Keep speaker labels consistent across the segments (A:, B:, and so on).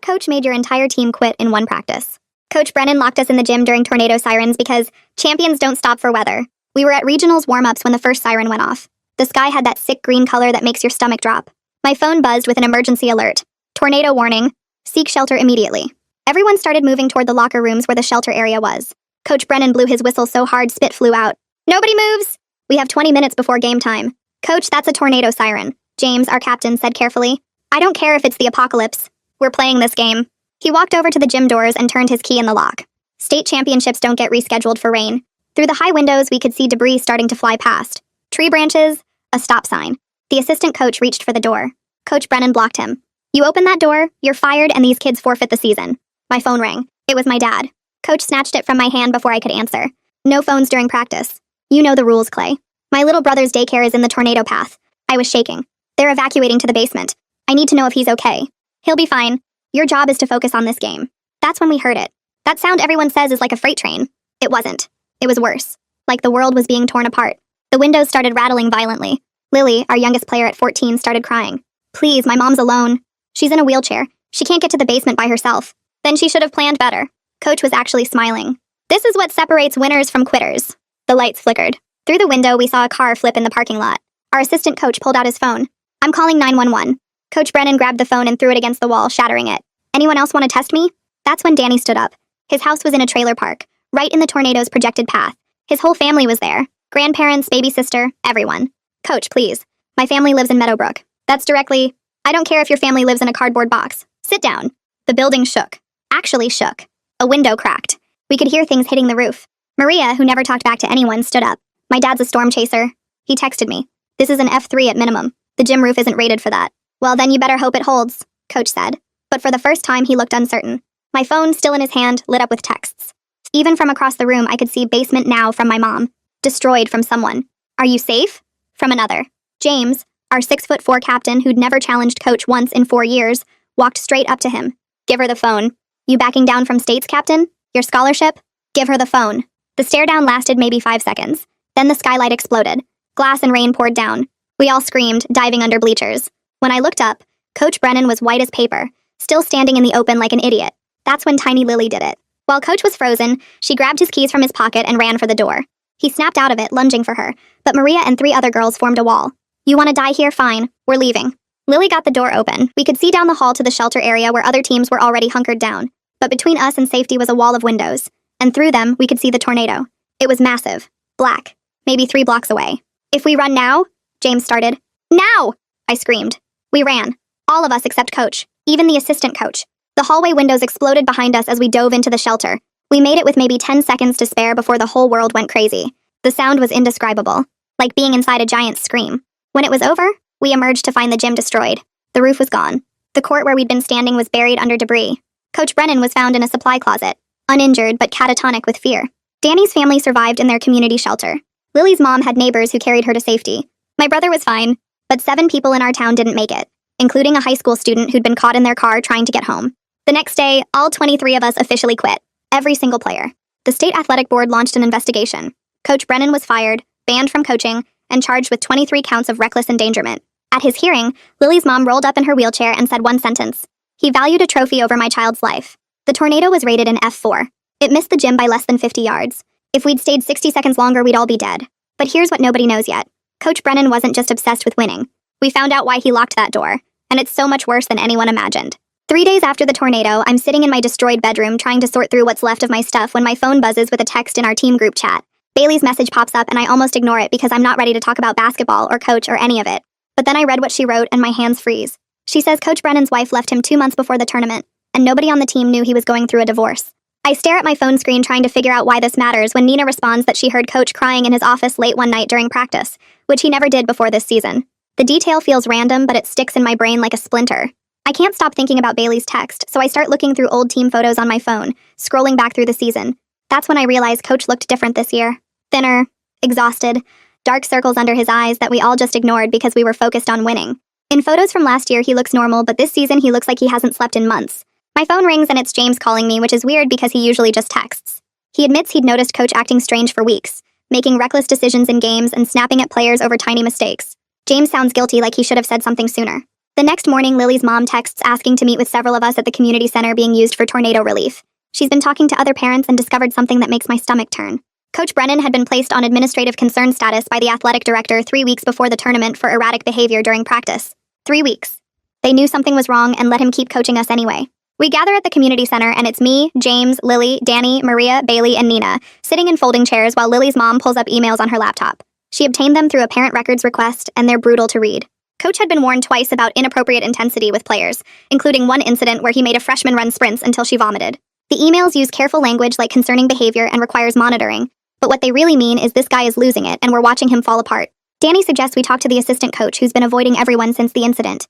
A: What coach made your entire team quit in one practice? Coach Brennan locked us in the gym during tornado sirens because champions don't stop for weather. We were at regionals warm-ups when the first siren went off. The sky had that sick green color that makes your stomach drop. My phone buzzed with an emergency alert. Tornado warning. Seek shelter immediately. Everyone started moving toward the locker rooms where the shelter area was. Coach Brennan blew his whistle so hard spit flew out. Nobody moves! We have 20 minutes before game time. Coach, that's a tornado siren. James, our captain, said carefully. I don't care if it's the apocalypse. We're playing this game. He walked over to the gym doors and turned his key in the lock. State championships don't get rescheduled for rain. Through the high windows, we could see debris starting to fly past. Tree branches, a stop sign. The assistant coach reached for the door. Coach Brennan blocked him. You open that door, you're fired, and these kids forfeit the season. My phone rang. It was my dad. Coach snatched it from my hand before I could answer. No phones during practice. You know the rules, Clay. My little brother's daycare is in the tornado path. I was shaking. They're evacuating to the basement. I need to know if he's okay. He'll be fine. Your job is to focus on this game. That's when we heard it. That sound everyone says is like a freight train. It wasn't. It was worse. Like the world was being torn apart. The windows started rattling violently. Lily, our youngest player at 14, started crying. Please, my mom's alone. She's in a wheelchair. She can't get to the basement by herself. Then she should have planned better. Coach was actually smiling. This is what separates winners from quitters. The lights flickered. Through the window, we saw a car flip in the parking lot. Our assistant coach pulled out his phone. I'm calling 911. Coach Brennan grabbed the phone and threw it against the wall, shattering it. Anyone else want to test me? That's when Danny stood up. His house was in a trailer park, right in the tornado's projected path. His whole family was there. Grandparents, baby sister, everyone. Coach, please. My family lives in Meadowbrook. That's directly... I don't care if your family lives in a cardboard box. Sit down. The building shook. Actually shook. A window cracked. We could hear things hitting the roof. Maria, who never talked back to anyone, stood up. My dad's a storm chaser. He texted me. This is an F3 at minimum. The gym roof isn't rated for that. Well, then you better hope it holds, Coach said. But for the first time, he looked uncertain. My phone, still in his hand, lit up with texts. Even from across the room, I could see basement now from my mom. Destroyed from someone. Are you safe? From another. James, our 6'4" captain who'd never challenged Coach once in 4 years, walked straight up to him. Give her the phone. You backing down from states, Captain? Your scholarship? Give her the phone. The stare down lasted maybe 5 seconds. Then the skylight exploded. Glass and rain poured down. We all screamed, diving under bleachers. When I looked up, Coach Brennan was white as paper, still standing in the open like an idiot. That's when Tiny Lily did it. While Coach was frozen, she grabbed his keys from his pocket and ran for the door. He snapped out of it, lunging for her, but Maria and 3 other girls formed a wall. You want to die here? Fine. We're leaving. Lily got the door open. We could see down the hall to the shelter area where other teams were already hunkered down. But between us and safety was a wall of windows. And through them, we could see the tornado. It was massive. Black. Maybe 3 blocks away. If we run now? James started. Now! I screamed. We ran. All of us except Coach. Even the assistant coach. The hallway windows exploded behind us as we dove into the shelter. We made it with maybe 10 seconds to spare before the whole world went crazy. The sound was indescribable. Like being inside a giant scream. When it was over, we emerged to find the gym destroyed. The roof was gone. The court where we'd been standing was buried under debris. Coach Brennan was found in a supply closet, uninjured but catatonic with fear. Danny's family survived in their community shelter. Lily's mom had neighbors who carried her to safety. My brother was fine, but 7 people in our town didn't make it, including a high school student who'd been caught in their car trying to get home. The next day, all 23 of us officially quit. Every single player. The state athletic board launched an investigation. Coach Brennan was fired, banned from coaching, and charged with 23 counts of reckless endangerment. At his hearing, Lily's mom rolled up in her wheelchair and said one sentence. He valued a trophy over my child's life. The tornado was rated an F4. It missed the gym by less than 50 yards. If we'd stayed 60 seconds longer, we'd all be dead. But here's what nobody knows yet. Coach Brennan wasn't just obsessed with winning. We found out why he locked that door, and it's so much worse than anyone imagined. 3 days after the tornado, I'm sitting in my destroyed bedroom trying to sort through what's left of my stuff when my phone buzzes with a text in our team group chat. Bailey's message pops up and I almost ignore it because I'm not ready to talk about basketball or Coach or any of it. But then I read what she wrote and my hands freeze. She says Coach Brennan's wife left him 2 months before the tournament, and nobody on the team knew he was going through a divorce. I stare at my phone screen trying to figure out why this matters when Nina responds that she heard Coach crying in his office late one night during practice, which he never did before this season. The detail feels random, but it sticks in my brain like a splinter. I can't stop thinking about Bailey's text, so I start looking through old team photos on my phone, scrolling back through the season. That's when I realize Coach looked different this year. Thinner, exhausted, dark circles under his eyes that we all just ignored because we were focused on winning. In photos from last year, he looks normal, but this season he looks like he hasn't slept in months. My phone rings and it's James calling me, which is weird because he usually just texts. He admits he'd noticed Coach acting strange for weeks, making reckless decisions in games and snapping at players over tiny mistakes. James sounds guilty, like he should have said something sooner. The next morning, Lily's mom texts asking to meet with several of us at the community center being used for tornado relief. She's been talking to other parents and discovered something that makes my stomach turn. Coach Brennan had been placed on administrative concern status by the athletic director 3 weeks before the tournament for erratic behavior during practice. 3 weeks. They knew something was wrong and let him keep coaching us anyway. We gather at the community center and it's me, James, Lily, Danny, Maria, Bailey, and Nina, sitting in folding chairs while Lily's mom pulls up emails on her laptop. She obtained them through a parent records request and they're brutal to read. Coach had been warned twice about inappropriate intensity with players, including one incident where he made a freshman run sprints until she vomited. The emails use careful language like concerning behavior and requires monitoring, but what they really mean is this guy is losing it and we're watching him fall apart. Danny suggests we talk to the assistant coach who's been avoiding everyone since the incident.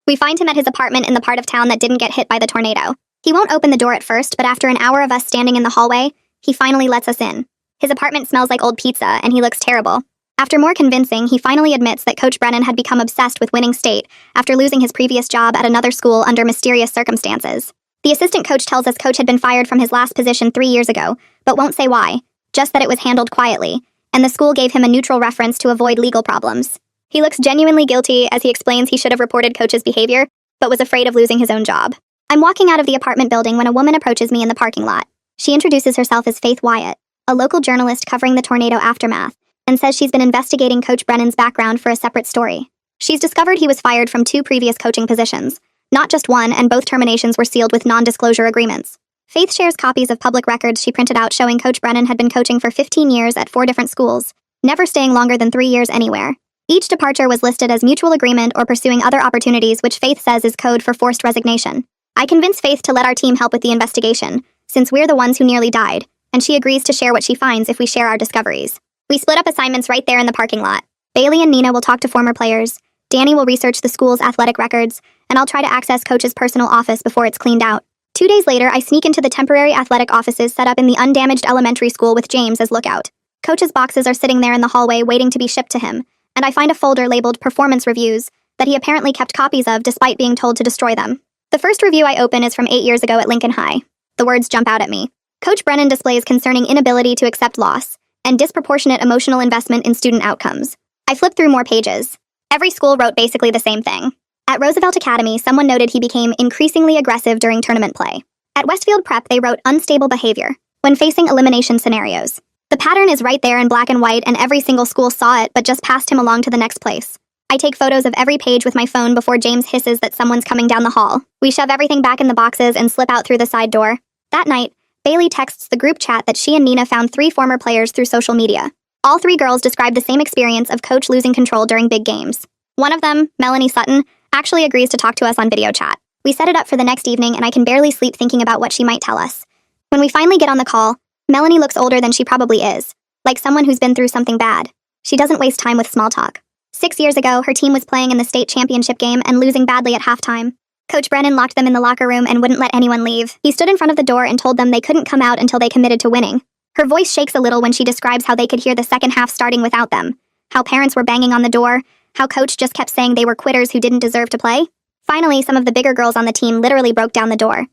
A: We find him at his apartment in the part of town that didn't get hit by the tornado. He won't open the door at first, but after an hour of us standing in the hallway, he finally lets us in. His apartment smells like old pizza and he looks terrible. After more convincing, he finally admits that Coach Brennan had become obsessed with winning state after losing his previous job at another school under mysterious circumstances. The assistant coach tells us Coach had been fired from his last position 3 years ago, but won't say why, just that it was handled quietly, and the school gave him a neutral reference to avoid legal problems. He looks genuinely guilty as he explains he should have reported Coach's behavior, but was afraid of losing his own job. I'm walking out of the apartment building when a woman approaches me in the parking lot. She introduces herself as Faith Wyatt, a local journalist covering the tornado aftermath, and says she's been investigating Coach Brennan's background for a separate story. She's discovered he was fired from 2 previous coaching positions, not just one, and both terminations were sealed with non-disclosure agreements. Faith shares copies of public records she printed out showing Coach Brennan had been coaching for 15 years at 4 different schools, never staying longer than 3 years anywhere. Each departure was listed as mutual agreement or pursuing other opportunities, which Faith says is code for forced resignation. I convince Faith to let our team help with the investigation, since we're the ones who nearly died, and she agrees to share what she finds if we share our discoveries. We split up assignments right there in the parking lot. Bailey and Nina will talk to former players, Danny will research the school's athletic records, and I'll try to access Coach's personal office before it's cleaned out. 2 days later, I sneak into the temporary athletic offices set up in the undamaged elementary school with James as lookout. Coach's boxes are sitting there in the hallway waiting to be shipped to him, and I find a folder labeled Performance Reviews that he apparently kept copies of despite being told to destroy them. The first review I open is from 8 years ago at Lincoln High. The words jump out at me. Coach Brennan displays concerning inability to accept loss and disproportionate emotional investment in student outcomes. I flip through more pages. Every school wrote basically the same thing. At Roosevelt Academy, someone noted he became increasingly aggressive during tournament play. At Westfield Prep, they wrote unstable behavior when facing elimination scenarios. The pattern is right there in black and white, and every single school saw it but just passed him along to the next place. I take photos of every page with my phone before James hisses that someone's coming down the hall. We shove everything back in the boxes and slip out through the side door. That night, Bailey texts the group chat that she and Nina found 3 former players through social media. All 3 girls describe the same experience of Coach losing control during big games. One of them, Melanie Sutton, actually agrees to talk to us on video chat. We set it up for the next evening and I can barely sleep thinking about what she might tell us. When we finally get on the call, Melanie looks older than she probably is, like someone who's been through something bad. She doesn't waste time with small talk. 6 years ago, her team was playing in the state championship game and losing badly at halftime. Coach Brennan locked them in the locker room and wouldn't let anyone leave. He stood in front of the door and told them they couldn't come out until they committed to winning. Her voice shakes a little when she describes how they could hear the second half starting without them, how parents were banging on the door, how Coach just kept saying they were quitters who didn't deserve to play. Finally, some of the bigger girls on the team literally broke down the door.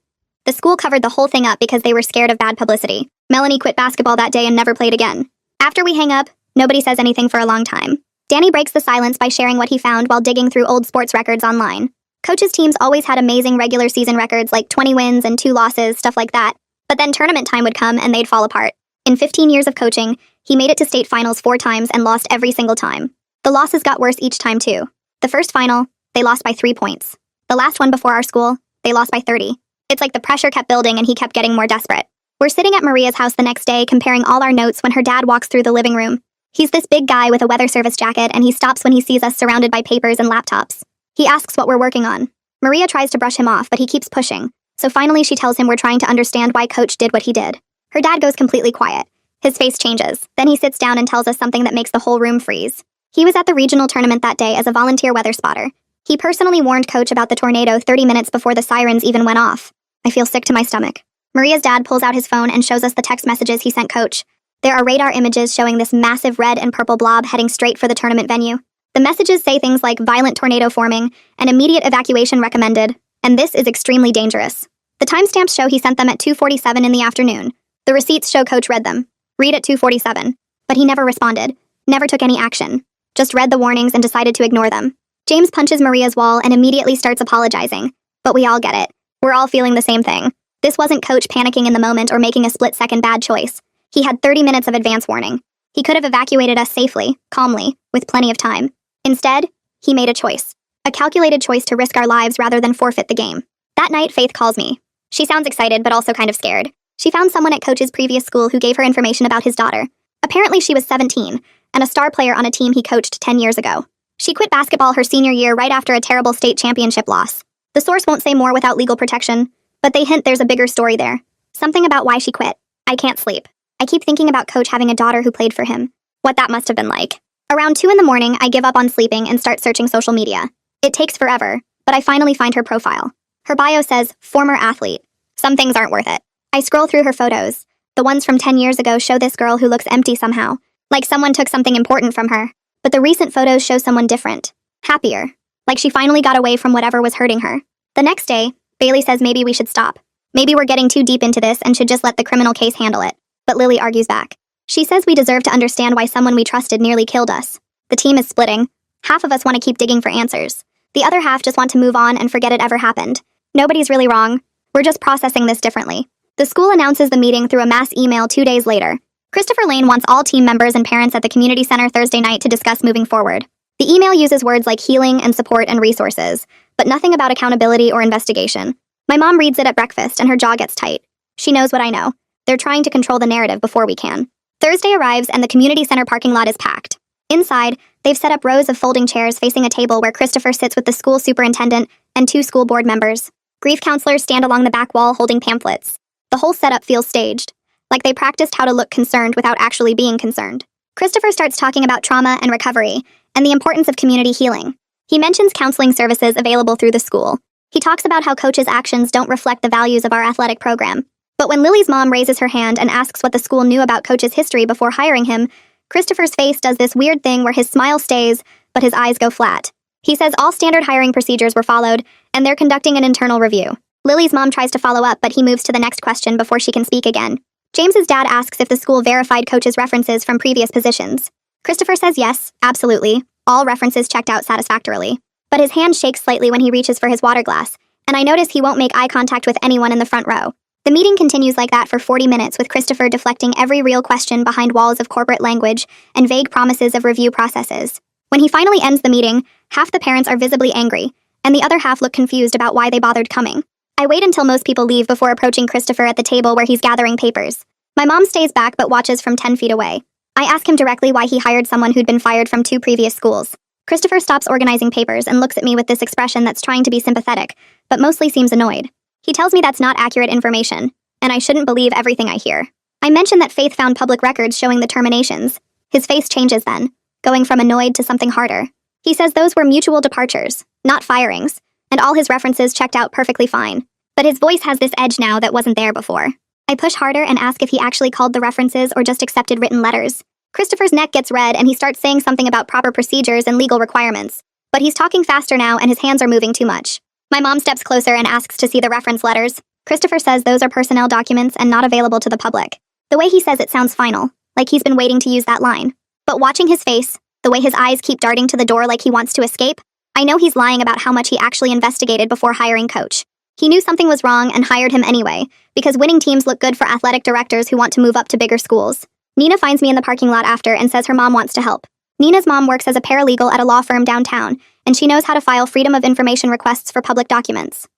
A: The school covered the whole thing up because they were scared of bad publicity. Melanie quit basketball that day and never played again. After we hang up, nobody says anything for a long time. Danny breaks the silence by sharing what he found while digging through old sports records online. Coach's teams always had amazing regular season records like 20 wins and 2 losses, stuff like that. But then tournament time would come and they'd fall apart. In 15 years of coaching, he made it to state finals 4 times and lost every single time. The losses got worse each time too. The first final, they lost by 3 points. The last one before our school, they lost by 30. It's like the pressure kept building and he kept getting more desperate. We're sitting at Maria's house the next day comparing all our notes when her dad walks through the living room. He's this big guy with a weather service jacket and he stops when he sees us surrounded by papers and laptops. He asks what we're working on. Maria tries to brush him off, but he keeps pushing. So finally she tells him we're trying to understand why Coach did what he did. Her dad goes completely quiet. His face changes. Then he sits down and tells us something that makes the whole room freeze. He was at the regional tournament that day as a volunteer weather spotter. He personally warned Coach about the tornado 30 minutes before the sirens even went off. I feel sick to my stomach. Maria's dad pulls out his phone and shows us the text messages he sent Coach. There are radar images showing this massive red and purple blob heading straight for the tournament venue. The messages say things like violent tornado forming and immediate evacuation recommended, and this is extremely dangerous. The timestamps show he sent them at 2:47 in the afternoon. The receipts show Coach read them. Read at 2:47. But he never responded, never took any action, just read the warnings and decided to ignore them. James punches Maria's wall and immediately starts apologizing. But we all get it. We're all feeling the same thing. This wasn't Coach panicking in the moment or making a split-second bad choice. He had 30 minutes of advance warning. He could have evacuated us safely, calmly, with plenty of time. Instead, he made a choice. A calculated choice to risk our lives rather than forfeit the game. That night, Faith calls me. She sounds excited, but also kind of scared. She found someone at Coach's previous school who gave her information about his daughter. Apparently, she was 17, and a star player on a team he coached 10 years ago. She quit basketball her senior year right after a terrible state championship loss. The source won't say more without legal protection, but they hint there's a bigger story there. Something about why she quit. I can't sleep. I keep thinking about Coach having a daughter who played for him. What that must have been like. Around 2 in the morning, I give up on sleeping and start searching social media. It takes forever, but I finally find her profile. Her bio says, former athlete. Some things aren't worth it. I scroll through her photos. The ones from 10 years ago show this girl who looks empty somehow, like someone took something important from her. But the recent photos show someone different. Happier. Like she finally got away from whatever was hurting her. The next day, Bailey says maybe we should stop. Maybe we're getting too deep into this and should just let the criminal case handle it. But Lily argues back. She says we deserve to understand why someone we trusted nearly killed us. The team is splitting. Half of us want to keep digging for answers. The other half just want to move on and forget it ever happened. Nobody's really wrong. We're just processing this differently. The school announces the meeting through a mass email 2 days later. Christopher Lane wants all team members and parents at the community center Thursday night to discuss moving forward. The email uses words like healing and support and resources, but nothing about accountability or investigation. My mom reads it at breakfast and her jaw gets tight. She knows what I know. They're trying to control the narrative before we can. Thursday arrives and the community center parking lot is packed. Inside, they've set up rows of folding chairs facing a table where Christopher sits with the school superintendent and 2 school board members. Grief counselors stand along the back wall holding pamphlets. The whole setup feels staged, like they practiced how to look concerned without actually being concerned. Christopher starts talking about trauma and recovery and the importance of community healing. He mentions counseling services available through the school. He talks about how Coach's actions don't reflect the values of our athletic program. But when Lily's mom raises her hand and asks what the school knew about Coach's history before hiring him, Christopher's face does this weird thing where his smile stays, but his eyes go flat. He says all standard hiring procedures were followed, and they're conducting an internal review. Lily's mom tries to follow up, but he moves to the next question before she can speak again. James's dad asks if the school verified Coach's references from previous positions. Christopher says yes, absolutely. All references checked out satisfactorily. But his hand shakes slightly when he reaches for his water glass, and I notice he won't make eye contact with anyone in the front row. The meeting continues like that for 40 minutes with Christopher deflecting every real question behind walls of corporate language and vague promises of review processes. When he finally ends the meeting, half the parents are visibly angry, and the other half look confused about why they bothered coming. I wait until most people leave before approaching Christopher at the table where he's gathering papers. My mom stays back but watches from 10 feet away. I ask him directly why he hired someone who'd been fired from 2 previous schools. Christopher stops organizing papers and looks at me with this expression that's trying to be sympathetic, but mostly seems annoyed. He tells me that's not accurate information, and I shouldn't believe everything I hear. I mention that Faith found public records showing the terminations. His face changes then, going from annoyed to something harder. He says those were mutual departures, not firings, and all his references checked out perfectly fine. But his voice has this edge now that wasn't there before. I push harder and ask if he actually called the references or just accepted written letters. Christopher's neck gets red and he starts saying something about proper procedures and legal requirements. But he's talking faster now and his hands are moving too much. My mom steps closer and asks to see the reference letters. Christopher says those are personnel documents and not available to the public. The way he says it sounds final, like he's been waiting to use that line. But watching his face, the way his eyes keep darting to the door like he wants to escape, I know he's lying about how much he actually investigated before hiring Coach. He knew something was wrong and hired him anyway, because winning teams look good for athletic directors who want to move up to bigger schools. Nina finds me in the parking lot after and says her mom wants to help. Nina's mom works as a paralegal at a law firm downtown, and she knows how to file Freedom of Information requests for public documents.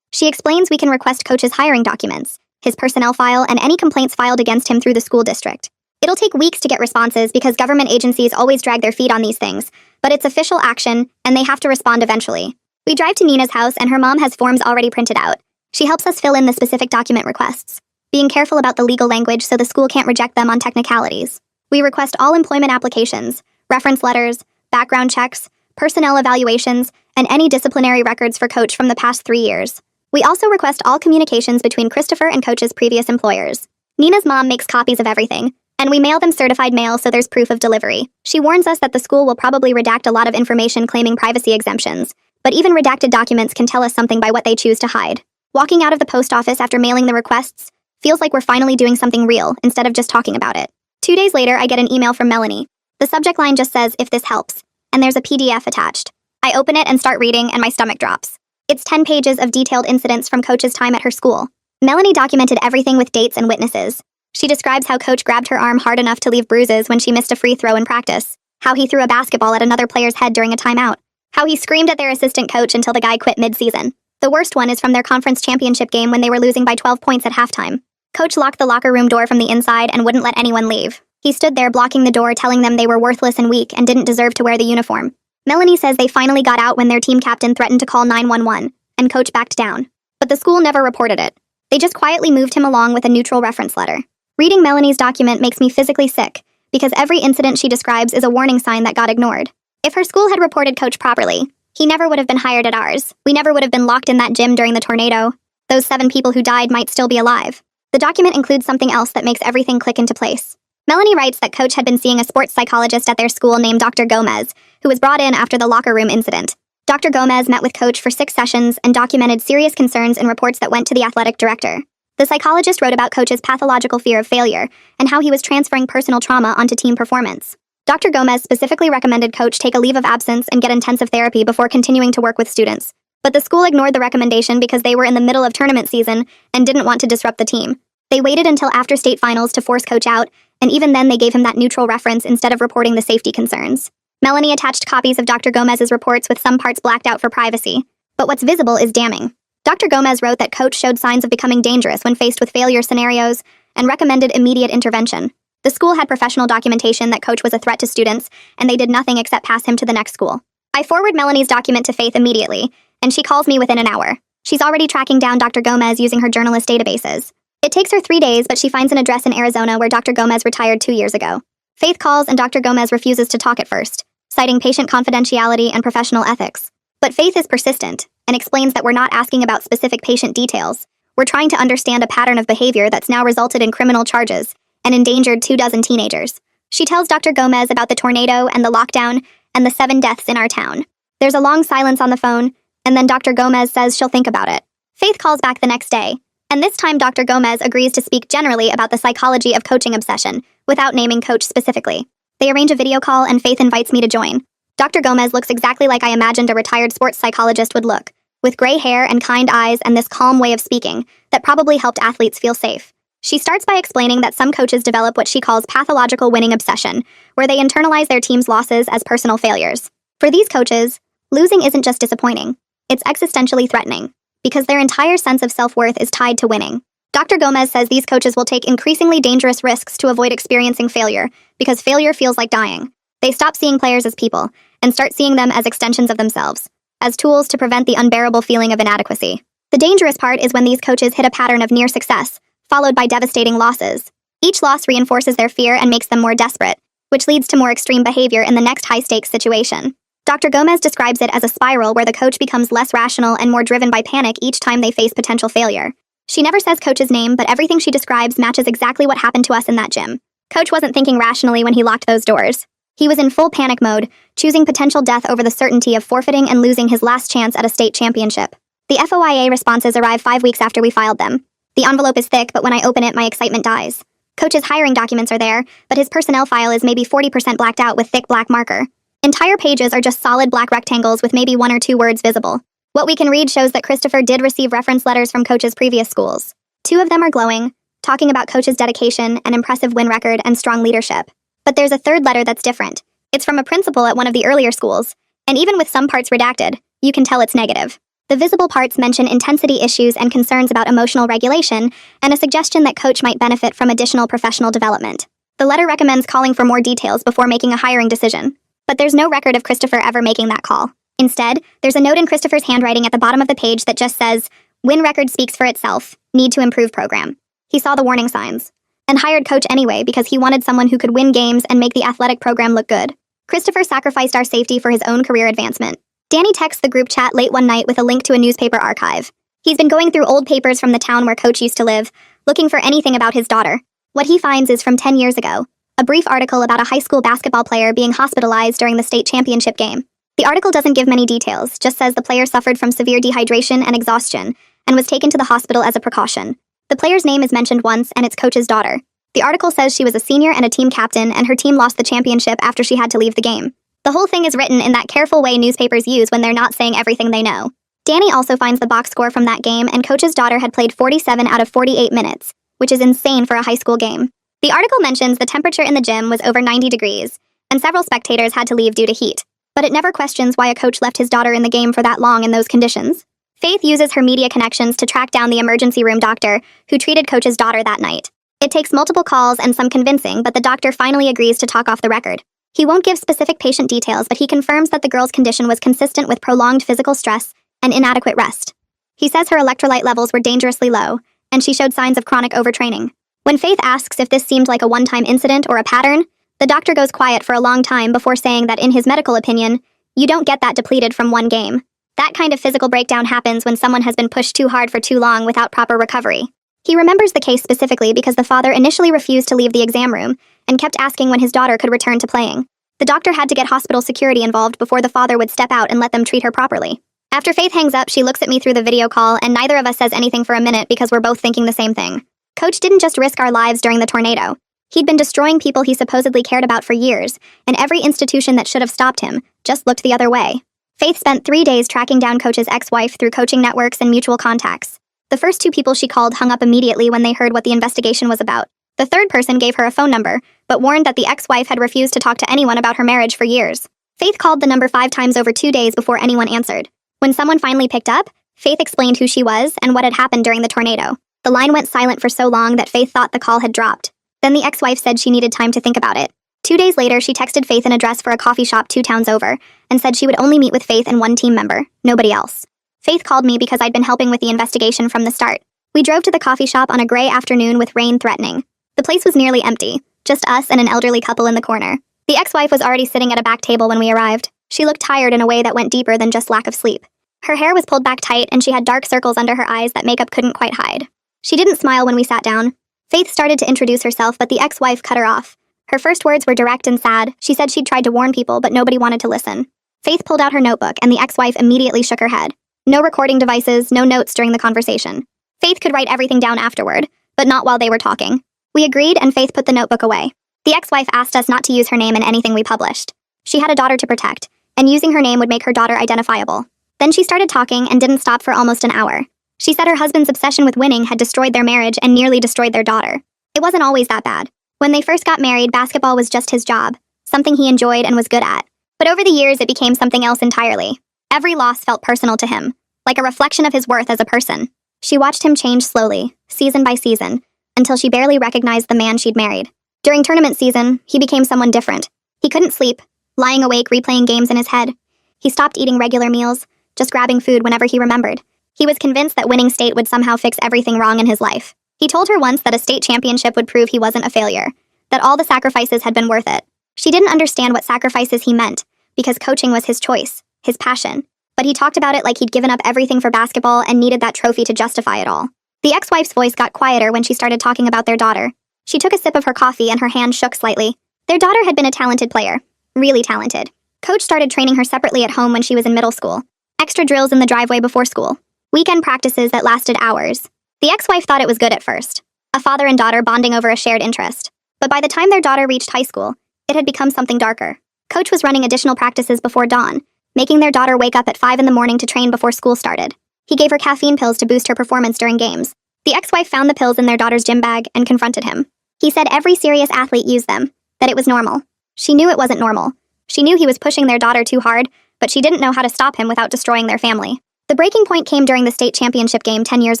A: She explains we can request Coach's hiring documents, his personnel file, and any complaints filed against him through the school district. It'll take weeks to get responses because government agencies always drag their feet on these things, but it's official action, and they have to respond eventually. We drive to Nina's house, and her mom has forms already printed out. She helps us fill in the specific document requests, being careful about the legal language so the school can't reject them on technicalities. We request all employment applications, reference letters, background checks, personnel evaluations, and any disciplinary records for Coach from the past 3 years. We also request all communications between Christopher and Coach's previous employers. Nina's mom makes copies of everything, and we mail them certified mail so there's proof of delivery. She warns us that the school will probably redact a lot of information claiming privacy exemptions, but even redacted documents can tell us something by what they choose to hide. Walking out of the post office after mailing the requests feels like we're finally doing something real instead of just talking about it. 2 days later, I get an email from Melanie. The subject line just says, "If this helps," and there's a PDF attached. I open it and start reading, and my stomach drops. It's 10 pages of detailed incidents from Coach's time at her school. Melanie documented everything with dates and witnesses. She describes how Coach grabbed her arm hard enough to leave bruises when she missed a free throw in practice, how he threw a basketball at another player's head during a timeout, how he screamed at their assistant coach until the guy quit mid-season. The worst one is from their conference championship game when they were losing by 12 points at halftime. Coach locked the locker room door from the inside and wouldn't let anyone leave. He stood there blocking the door, telling them they were worthless and weak and didn't deserve to wear the uniform. Melanie says they finally got out when their team captain threatened to call 911, and Coach backed down. But the school never reported it. They just quietly moved him along with a neutral reference letter. Reading Melanie's document makes me physically sick, because every incident she describes is a warning sign that got ignored. If her school had reported Coach properly, he never would have been hired at ours. We never would have been locked in that gym during the tornado. Those 7 people who died might still be alive. The document includes something else that makes everything click into place. Melanie writes that Coach had been seeing a sports psychologist at their school named Dr. Gomez, who was brought in after the locker room incident. Dr. Gomez met with Coach for 6 sessions and documented serious concerns in reports that went to the athletic director. The psychologist wrote about Coach's pathological fear of failure and how he was transferring personal trauma onto team performance. Dr. Gomez specifically recommended Coach take a leave of absence and get intensive therapy before continuing to work with students. But the school ignored the recommendation because they were in the middle of tournament season and didn't want to disrupt the team. They waited until after state finals to force Coach out, and even then they gave him that neutral reference instead of reporting the safety concerns. Melanie attached copies of Dr. Gomez's reports with some parts blacked out for privacy, but what's visible is damning. Dr. Gomez wrote that Coach showed signs of becoming dangerous when faced with failure scenarios and recommended immediate intervention. The school had professional documentation that Coach was a threat to students, and they did nothing except pass him to the next school. I forward Melanie's document to Faith immediately, and she calls me within an hour. She's already tracking down Dr. Gomez using her journalist databases. It takes her 3 days, but she finds an address in Arizona where Dr. Gomez retired 2 years ago. Faith calls, and Dr. Gomez refuses to talk at first, citing patient confidentiality and professional ethics. But Faith is persistent and explains that we're not asking about specific patient details. We're trying to understand a pattern of behavior that's now resulted in criminal charges and endangered 24 teenagers. She tells Dr. Gomez about the tornado and the lockdown and the 7 deaths in our town. There's a long silence on the phone, and then Dr. Gomez says she'll think about it. Faith calls back the next day, and this time Dr. Gomez agrees to speak generally about the psychology of coaching obsession, without naming Coach specifically. They arrange a video call, and Faith invites me to join. Dr. Gomez looks exactly like I imagined a retired sports psychologist would look, with gray hair and kind eyes and this calm way of speaking that probably helped athletes feel safe. She starts by explaining that some coaches develop what she calls pathological winning obsession, where they internalize their team's losses as personal failures. For these coaches, losing isn't just disappointing, it's existentially threatening, because their entire sense of self-worth is tied to winning. Dr. Gomez says these coaches will take increasingly dangerous risks to avoid experiencing failure, because failure feels like dying. They stop seeing players as people, and start seeing them as extensions of themselves, as tools to prevent the unbearable feeling of inadequacy. The dangerous part is when these coaches hit a pattern of near success, followed by devastating losses. Each loss reinforces their fear and makes them more desperate, which leads to more extreme behavior in the next high-stakes situation. Dr. Gomez describes it as a spiral where the coach becomes less rational and more driven by panic each time they face potential failure. She never says Coach's name, but everything she describes matches exactly what happened to us in that gym. Coach wasn't thinking rationally when he locked those doors. He was in full panic mode, choosing potential death over the certainty of forfeiting and losing his last chance at a state championship. The FOIA responses arrive 5 weeks after we filed them. The envelope is thick, but when I open it, my excitement dies. Coach's hiring documents are there, but his personnel file is maybe 40% blacked out with thick black marker. Entire pages are just solid black rectangles with maybe 1 or 2 words visible. What we can read shows that Christopher did receive reference letters from Coach's previous schools. 2 of them are glowing, talking about Coach's dedication, an impressive win record, and strong leadership. But there's a 3rd letter that's different. It's from a principal at one of the earlier schools, and even with some parts redacted, you can tell it's negative. The visible parts mention intensity issues and concerns about emotional regulation, and a suggestion that Coach might benefit from additional professional development. The letter recommends calling for more details before making a hiring decision. But there's no record of Christopher ever making that call. Instead, there's a note in Christopher's handwriting at the bottom of the page that just says, "Win record speaks for itself. Need to improve program." He saw the warning signs, and hired Coach anyway because he wanted someone who could win games and make the athletic program look good. Christopher sacrificed our safety for his own career advancement. Danny texts the group chat late one night with a link to a newspaper archive. He's been going through old papers from the town where Coach used to live, looking for anything about his daughter. What he finds is from 10 years ago, a brief article about a high school basketball player being hospitalized during the state championship game. The article doesn't give many details, just says the player suffered from severe dehydration and exhaustion, and was taken to the hospital as a precaution. The player's name is mentioned once, and it's Coach's daughter. The article says she was a senior and a team captain, and her team lost the championship after she had to leave the game. The whole thing is written in that careful way newspapers use when they're not saying everything they know. Danny also finds the box score from that game, and Coach's daughter had played 47 out of 48 minutes, which is insane for a high school game. The article mentions the temperature in the gym was over 90 degrees, and several spectators had to leave due to heat. But it never questions why a coach left his daughter in the game for that long in those conditions. Faith uses her media connections to track down the emergency room doctor who treated Coach's daughter that night. It takes multiple calls and some convincing, but the doctor finally agrees to talk off the record. He won't give specific patient details, but he confirms that the girl's condition was consistent with prolonged physical stress and inadequate rest. He says her electrolyte levels were dangerously low, and she showed signs of chronic overtraining. When Faith asks if this seemed like a one-time incident or a pattern, the doctor goes quiet for a long time before saying that in his medical opinion, you don't get that depleted from one game. That kind of physical breakdown happens when someone has been pushed too hard for too long without proper recovery. He remembers the case specifically because the father initially refused to leave the exam room and kept asking when his daughter could return to playing. The doctor had to get hospital security involved before the father would step out and let them treat her properly. After Faith hangs up, she looks at me through the video call, and neither of us says anything for a minute because we're both thinking the same thing. Coach didn't just risk our lives during the tornado. He'd been destroying people he supposedly cared about for years, and every institution that should have stopped him just looked the other way. Faith spent 3 days tracking down Coach's ex-wife through coaching networks and mutual contacts. The first 2 people she called hung up immediately when they heard what the investigation was about. The third person gave her a phone number, but warned that the ex-wife had refused to talk to anyone about her marriage for years. Faith called the number 5 times over 2 days before anyone answered. When someone finally picked up, Faith explained who she was and what had happened during the tornado. The line went silent for so long that Faith thought the call had dropped. Then the ex-wife said she needed time to think about it. 2 days later, she texted Faith an address for a coffee shop 2 towns over and said she would only meet with Faith and one team member, nobody else. Faith called me because I'd been helping with the investigation from the start. We drove to the coffee shop on a gray afternoon with rain threatening. The place was nearly empty, just us and an elderly couple in the corner. The ex-wife was already sitting at a back table when we arrived. She looked tired in a way that went deeper than just lack of sleep. Her hair was pulled back tight and she had dark circles under her eyes that makeup couldn't quite hide. She didn't smile when we sat down. Faith started to introduce herself, but the ex-wife cut her off. Her first words were direct and sad. She said she'd tried to warn people, but nobody wanted to listen. Faith pulled out her notebook, and the ex-wife immediately shook her head. No recording devices, no notes during the conversation. Faith could write everything down afterward, but not while they were talking. We agreed, and Faith put the notebook away. The ex-wife asked us not to use her name in anything we published. She had a daughter to protect, and using her name would make her daughter identifiable. Then she started talking and didn't stop for almost an hour. She said her husband's obsession with winning had destroyed their marriage and nearly destroyed their daughter. It wasn't always that bad. When they first got married, basketball was just his job, something he enjoyed and was good at. But over the years, it became something else entirely. Every loss felt personal to him, like a reflection of his worth as a person. She watched him change slowly, season by season, until she barely recognized the man she'd married. During tournament season, he became someone different. He couldn't sleep, lying awake replaying games in his head. He stopped eating regular meals, just grabbing food whenever he remembered. He was convinced that winning state would somehow fix everything wrong in his life. He told her once that a state championship would prove he wasn't a failure, that all the sacrifices had been worth it. She didn't understand what sacrifices he meant, because coaching was his choice, his passion. But he talked about it like he'd given up everything for basketball and needed that trophy to justify it all. The ex-wife's voice got quieter when she started talking about their daughter. She took a sip of her coffee and her hand shook slightly. Their daughter had been a talented player. Really talented. Coach started training her separately at home when she was in middle school. Extra drills in the driveway before school. Weekend practices that lasted hours. The ex-wife thought it was good at first. A father and daughter bonding over a shared interest. But by the time their daughter reached high school, it had become something darker. Coach was running additional practices before dawn, making their daughter wake up at 5 in the morning to train before school started. He gave her caffeine pills to boost her performance during games. The ex-wife found the pills in their daughter's gym bag and confronted him. He said every serious athlete used them, that it was normal. She knew it wasn't normal. She knew he was pushing their daughter too hard, but she didn't know how to stop him without destroying their family. The breaking point came during the state championship game 10 years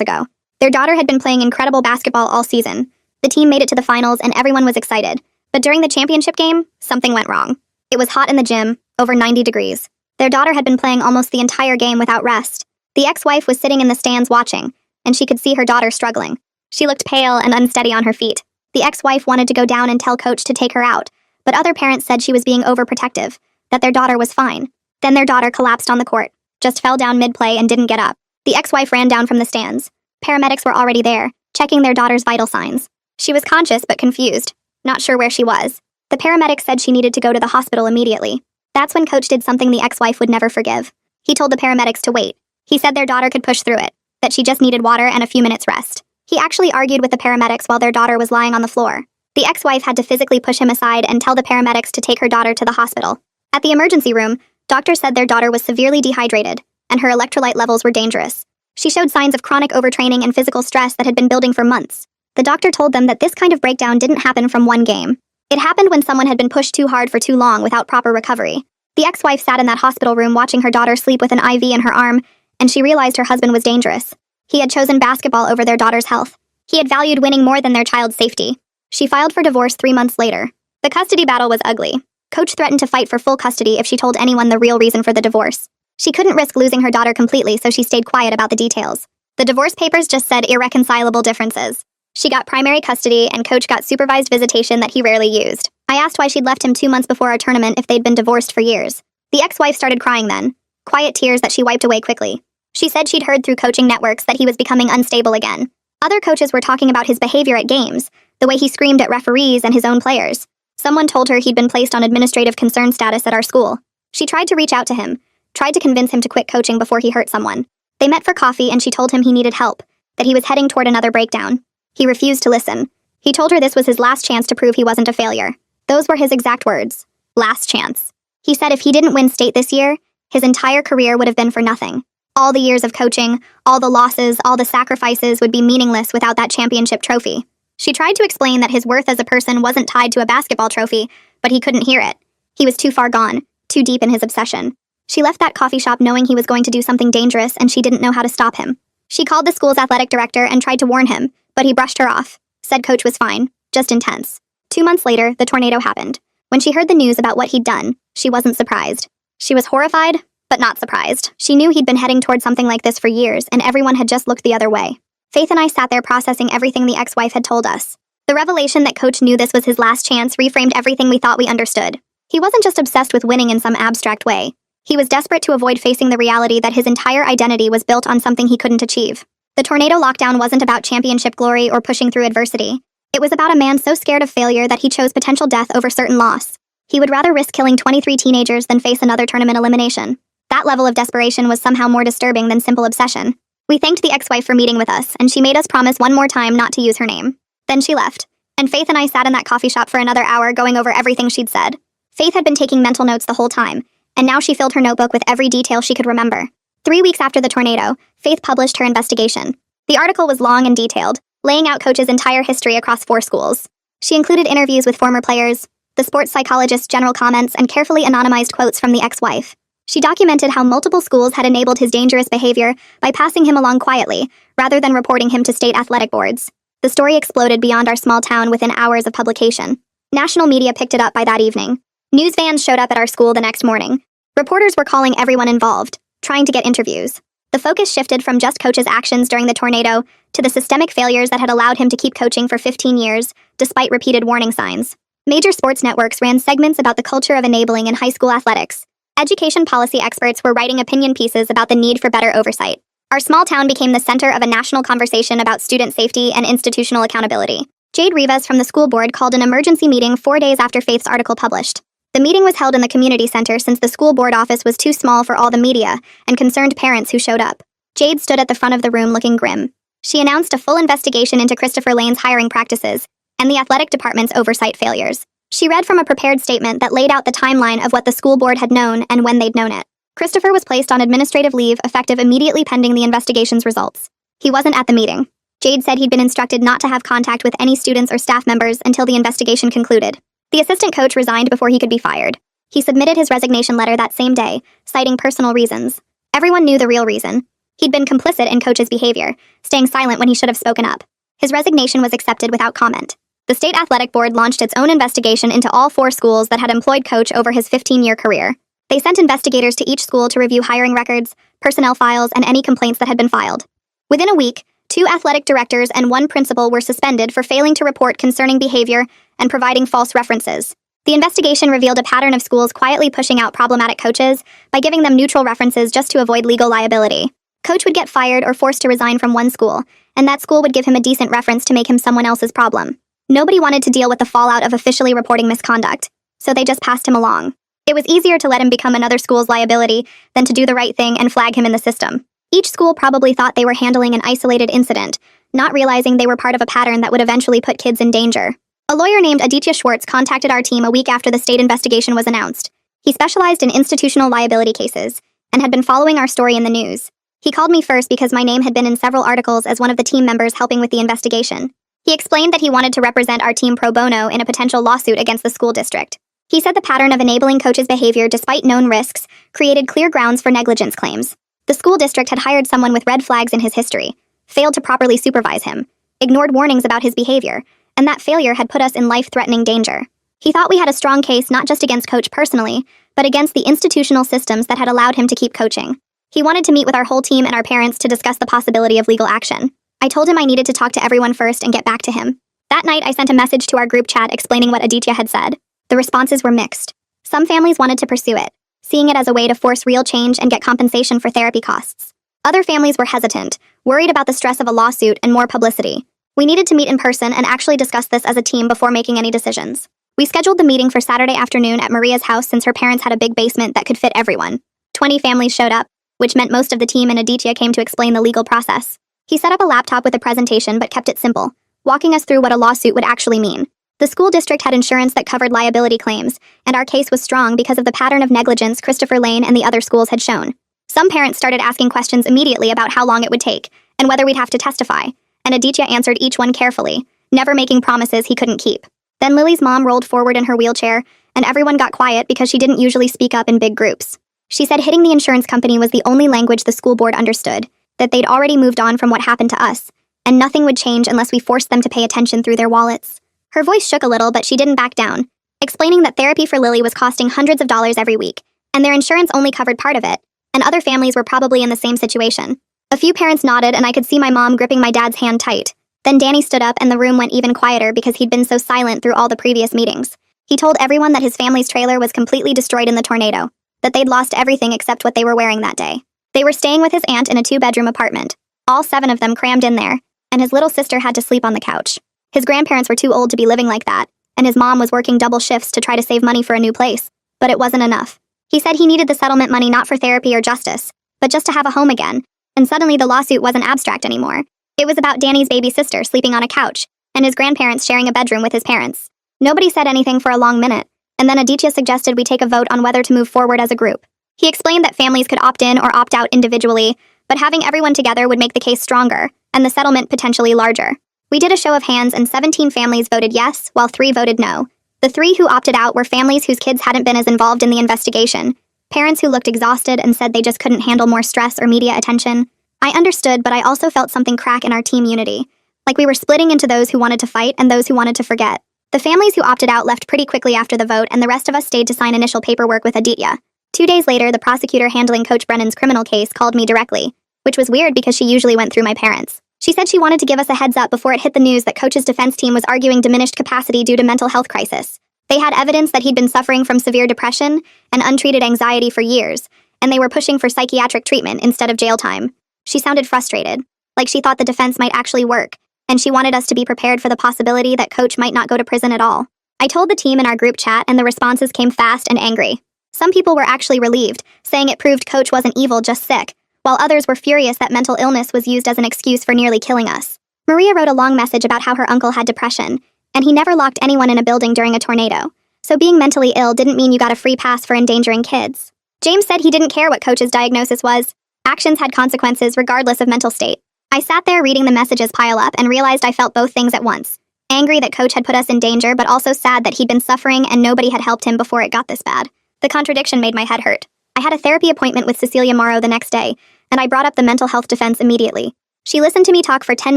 A: ago. Their daughter had been playing incredible basketball all season. The team made it to the finals and everyone was excited. But during the championship game, something went wrong. It was hot in the gym, over 90 degrees. Their daughter had been playing almost the entire game without rest. The ex-wife was sitting in the stands watching, and she could see her daughter struggling. She looked pale and unsteady on her feet. The ex-wife wanted to go down and tell Coach to take her out, but other parents said she was being overprotective, that their daughter was fine. Then their daughter collapsed on the court, just fell down mid-play and didn't get up. The ex-wife ran down from the stands. Paramedics were already there, checking their daughter's vital signs. She was conscious but confused, not sure where she was. The paramedics said she needed to go to the hospital immediately. That's when Coach did something the ex-wife would never forgive. He told the paramedics to wait. He said their daughter could push through it, that she just needed water and a few minutes rest. He actually argued with the paramedics while their daughter was lying on the floor. The ex-wife had to physically push him aside and tell the paramedics to take her daughter to the hospital. At the emergency room, doctors said their daughter was severely dehydrated, and her electrolyte levels were dangerous. She showed signs of chronic overtraining and physical stress that had been building for months. The doctor told them that this kind of breakdown didn't happen from one game. It happened when someone had been pushed too hard for too long without proper recovery. The ex-wife sat in that hospital room watching her daughter sleep with an IV in her arm, and she realized her husband was dangerous. He had chosen basketball over their daughter's health. He had valued winning more than their child's safety. She filed for divorce 3 months later. The custody battle was ugly. Coach threatened to fight for full custody if she told anyone the real reason for the divorce. She couldn't risk losing her daughter completely, so she stayed quiet about the details. The divorce papers just said irreconcilable differences. She got primary custody, and Coach got supervised visitation that he rarely used. I asked why she'd left him 2 months before our tournament if they'd been divorced for years. The ex-wife started crying then, quiet tears that she wiped away quickly. She said she'd heard through coaching networks that he was becoming unstable again. Other coaches were talking about his behavior at games, the way he screamed at referees and his own players. Someone told her he'd been placed on administrative concern status at our school. She tried to reach out to him, tried to convince him to quit coaching before he hurt someone. They met for coffee and she told him he needed help, that he was heading toward another breakdown. He refused to listen. He told her this was his last chance to prove he wasn't a failure. Those were his exact words. Last chance. He said if he didn't win state this year, his entire career would have been for nothing. All the years of coaching, all the losses, all the sacrifices would be meaningless without that championship trophy. She tried to explain that his worth as a person wasn't tied to a basketball trophy, but he couldn't hear it. He was too far gone, too deep in his obsession. She left that coffee shop knowing he was going to do something dangerous, and she didn't know how to stop him. She called the school's athletic director and tried to warn him, but he brushed her off. Said Coach was fine, just intense. 2 months later, the tornado happened. When she heard the news about what he'd done, she wasn't surprised. She was horrified, but not surprised. She knew he'd been heading toward something like this for years, and everyone had just looked the other way. Faith and I sat there processing everything the ex-wife had told us. The revelation that Coach knew this was his last chance reframed everything we thought we understood. He wasn't just obsessed with winning in some abstract way. He was desperate to avoid facing the reality that his entire identity was built on something he couldn't achieve. The tornado lockdown wasn't about championship glory or pushing through adversity. It was about a man so scared of failure that he chose potential death over certain loss. He would rather risk killing 23 teenagers than face another tournament elimination. That level of desperation was somehow more disturbing than simple obsession. We thanked the ex-wife for meeting with us, and she made us promise one more time not to use her name. Then she left, and Faith and I sat in that coffee shop for another hour going over everything she'd said. Faith had been taking mental notes the whole time, and now she filled her notebook with every detail she could remember. 3 weeks after the tornado, Faith published her investigation. The article was long and detailed, laying out Coach's entire history across 4 schools. She included interviews with former players, the sports psychologist's general comments, and carefully anonymized quotes from the ex-wife. She documented how multiple schools had enabled his dangerous behavior by passing him along quietly, rather than reporting him to state athletic boards. The story exploded beyond our small town within hours of publication. National media picked it up by that evening. News vans showed up at our school the next morning. Reporters were calling everyone involved, trying to get interviews. The focus shifted from just Coach's actions during the tornado to the systemic failures that had allowed him to keep coaching for 15 years, despite repeated warning signs. Major sports networks ran segments about the culture of enabling in high school athletics. Education policy experts were writing opinion pieces about the need for better oversight. Our small town became the center of a national conversation about student safety and institutional accountability. Jade Rivas from the school board called an emergency meeting 4 days after Faith's article published. The meeting was held in the community center since the school board office was too small for all the media and concerned parents who showed up. Jade stood at the front of the room looking grim. She announced a full investigation into Christopher Lane's hiring practices and the athletic department's oversight failures. She read from a prepared statement that laid out the timeline of what the school board had known and when they'd known it. Christopher was placed on administrative leave effective immediately pending the investigation's results. He wasn't at the meeting. Jade said he'd been instructed not to have contact with any students or staff members until the investigation concluded. The assistant coach resigned before he could be fired. He submitted his resignation letter that same day, citing personal reasons. Everyone knew the real reason. He'd been complicit in Coach's behavior, staying silent when he should have spoken up. His resignation was accepted without comment. The state athletic board launched its own investigation into all 4 schools that had employed Coach over his 15-year career. They sent investigators to each school to review hiring records, personnel files, and any complaints that had been filed. Within a week, 2 athletic directors and 1 principal were suspended for failing to report concerning behavior and providing false references. The investigation revealed a pattern of schools quietly pushing out problematic coaches by giving them neutral references just to avoid legal liability. Coach would get fired or forced to resign from one school, and that school would give him a decent reference to make him someone else's problem. Nobody wanted to deal with the fallout of officially reporting misconduct, so they just passed him along. It was easier to let him become another school's liability than to do the right thing and flag him in the system. Each school probably thought they were handling an isolated incident, not realizing they were part of a pattern that would eventually put kids in danger. A lawyer named Aditya Schwartz contacted our team a week after the state investigation was announced. He specialized in institutional liability cases and had been following our story in the news. He called me first because my name had been in several articles as one of the team members helping with the investigation. He explained that he wanted to represent our team pro bono in a potential lawsuit against the school district. He said the pattern of enabling coaches' behavior despite known risks created clear grounds for negligence claims. The school district had hired someone with red flags in his history, failed to properly supervise him, ignored warnings about his behavior, and that failure had put us in life-threatening danger. He thought we had a strong case not just against Coach personally, but against the institutional systems that had allowed him to keep coaching. He wanted to meet with our whole team and our parents to discuss the possibility of legal action. I told him I needed to talk to everyone first and get back to him. That night, I sent a message to our group chat explaining what Aditya had said. The responses were mixed. Some families wanted to pursue it, seeing it as a way to force real change and get compensation for therapy costs. Other families were hesitant, worried about the stress of a lawsuit and more publicity. We needed to meet in person and actually discuss this as a team before making any decisions. We scheduled the meeting for Saturday afternoon at Maria's house since her parents had a big basement that could fit everyone. 20 families showed up, which meant most of the team and Aditya came to explain the legal process. He set up a laptop with a presentation but kept it simple, walking us through what a lawsuit would actually mean. The school district had insurance that covered liability claims, and our case was strong because of the pattern of negligence Christopher Lane and the other schools had shown. Some parents started asking questions immediately about how long it would take, and whether we'd have to testify, and Aditya answered each one carefully, never making promises he couldn't keep. Then Lily's mom rolled forward in her wheelchair, and everyone got quiet because she didn't usually speak up in big groups. She said hitting the insurance company was the only language the school board understood, that they'd already moved on from what happened to us, and nothing would change unless we forced them to pay attention through their wallets. Her voice shook a little, but she didn't back down, explaining that therapy for Lily was costing hundreds of dollars every week, and their insurance only covered part of it, and other families were probably in the same situation. A few parents nodded, and I could see my mom gripping my dad's hand tight. Then Danny stood up, and the room went even quieter because he'd been so silent through all the previous meetings. He told everyone that his family's trailer was completely destroyed in the tornado, that they'd lost everything except what they were wearing that day. They were staying with his aunt in a 2-bedroom apartment, all 7 of them crammed in there, and his little sister had to sleep on the couch. His grandparents were too old to be living like that, and his mom was working double shifts to try to save money for a new place, but it wasn't enough. He said he needed the settlement money not for therapy or justice, but just to have a home again, and suddenly the lawsuit wasn't abstract anymore. It was about Danny's baby sister sleeping on a couch, and his grandparents sharing a bedroom with his parents. Nobody said anything for a long minute, and then Aditya suggested we take a vote on whether to move forward as a group. He explained that families could opt in or opt out individually, but having everyone together would make the case stronger, and the settlement potentially larger. We did a show of hands and 17 families voted yes, while 3 voted no. The 3 who opted out were families whose kids hadn't been as involved in the investigation, parents who looked exhausted and said they just couldn't handle more stress or media attention. I understood, but I also felt something crack in our team unity, like we were splitting into those who wanted to fight and those who wanted to forget. The families who opted out left pretty quickly after the vote, and the rest of us stayed to sign initial paperwork with Aditya. 2 days later, the prosecutor handling Coach Brennan's criminal case called me directly, which was weird because she usually went through my parents. She said she wanted to give us a heads up before it hit the news that Coach's defense team was arguing diminished capacity due to mental health crisis. They had evidence that he'd been suffering from severe depression and untreated anxiety for years, and they were pushing for psychiatric treatment instead of jail time. She sounded frustrated, like she thought the defense might actually work, and she wanted us to be prepared for the possibility that Coach might not go to prison at all. I told the team in our group chat, and the responses came fast and angry. Some people were actually relieved, saying it proved Coach wasn't evil, just sick, while others were furious that mental illness was used as an excuse for nearly killing us. Maria wrote a long message about how her uncle had depression, and he never locked anyone in a building during a tornado, so being mentally ill didn't mean you got a free pass for endangering kids. James said he didn't care what Coach's diagnosis was. Actions had consequences regardless of mental state. I sat there reading the messages pile up and realized I felt both things at once. Angry that Coach had put us in danger, but also sad that he'd been suffering and nobody had helped him before it got this bad. The contradiction made my head hurt. I had a therapy appointment with Cecilia Morrow the next day, and I brought up the mental health defense immediately. She listened to me talk for 10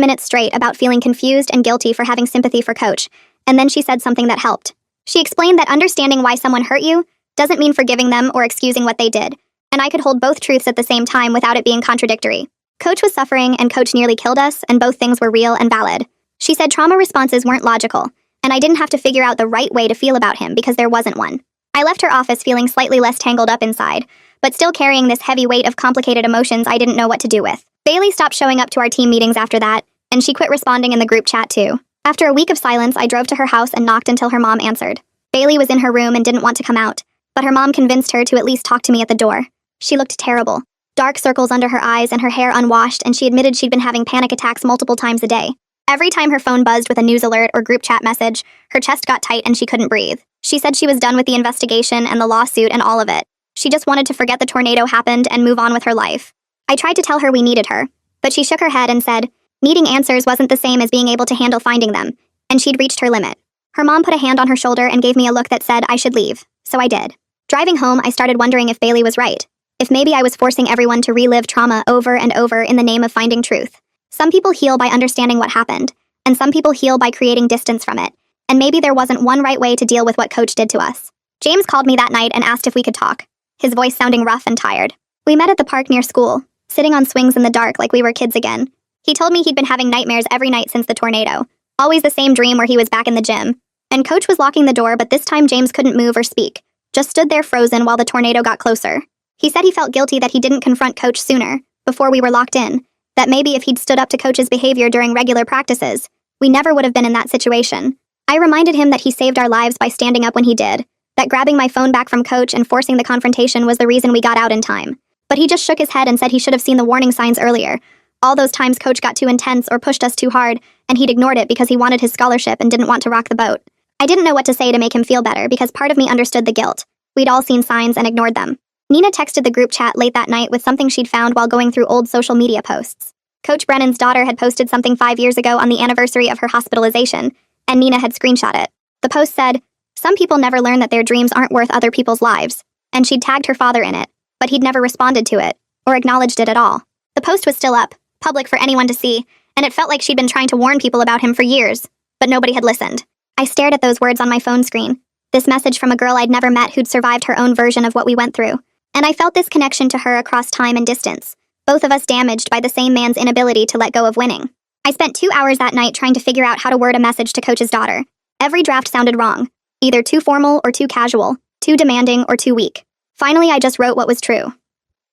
A: minutes straight about feeling confused and guilty for having sympathy for Coach, and then she said something that helped. She explained that understanding why someone hurt you doesn't mean forgiving them or excusing what they did, and I could hold both truths at the same time without it being contradictory. Coach was suffering, and Coach nearly killed us, and both things were real and valid. She said trauma responses weren't logical, and I didn't have to figure out the right way to feel about him because there wasn't one. I left her office feeling slightly less tangled up inside, but still carrying this heavy weight of complicated emotions I didn't know what to do with. Bailey stopped showing up to our team meetings after that, and she quit responding in the group chat too. After a week of silence, I drove to her house and knocked until her mom answered. Bailey was in her room and didn't want to come out, but her mom convinced her to at least talk to me at the door. She looked terrible. Dark circles under her eyes and her hair unwashed, and she admitted she'd been having panic attacks multiple times a day. Every time her phone buzzed with a news alert or group chat message, her chest got tight and she couldn't breathe. She said she was done with the investigation and the lawsuit and all of it. She just wanted to forget the tornado happened and move on with her life. I tried to tell her we needed her, but she shook her head and said, needing answers wasn't the same as being able to handle finding them, and she'd reached her limit. Her mom put a hand on her shoulder and gave me a look that said I should leave, so I did. Driving home, I started wondering if Bailey was right. If maybe I was forcing everyone to relive trauma over and over in the name of finding truth. Some people heal by understanding what happened, and some people heal by creating distance from it. And maybe there wasn't one right way to deal with what Coach did to us. James called me that night and asked if we could talk, his voice sounding rough and tired. We met at the park near school, sitting on swings in the dark like we were kids again. He told me he'd been having nightmares every night since the tornado. Always the same dream where he was back in the gym. And Coach was locking the door, but this time James couldn't move or speak, just stood there frozen while the tornado got closer. He said he felt guilty that he didn't confront Coach sooner, before we were locked in, that maybe if he'd stood up to Coach's behavior during regular practices, we never would have been in that situation. I reminded him that he saved our lives by standing up when he did, that grabbing my phone back from Coach and forcing the confrontation was the reason we got out in time. But he just shook his head and said he should have seen the warning signs earlier. All those times Coach got too intense or pushed us too hard, and he'd ignored it because he wanted his scholarship and didn't want to rock the boat. I didn't know what to say to make him feel better because part of me understood the guilt. We'd all seen signs and ignored them. Nina texted the group chat late that night with something she'd found while going through old social media posts. Coach Brennan's daughter had posted something 5 years ago on the anniversary of her hospitalization, and Nina had screenshot it. The post said, "Some people never learn that their dreams aren't worth other people's lives," and she'd tagged her father in it, but he'd never responded to it, or acknowledged it at all. The post was still up, public for anyone to see, and it felt like she'd been trying to warn people about him for years, but nobody had listened. I stared at those words on my phone screen, this message from a girl I'd never met who'd survived her own version of what we went through, and I felt this connection to her across time and distance, both of us damaged by the same man's inability to let go of winning. I spent 2 hours that night trying to figure out how to word a message to Coach's daughter. Every draft sounded wrong, either too formal or too casual, too demanding or too weak. Finally, I just wrote what was true.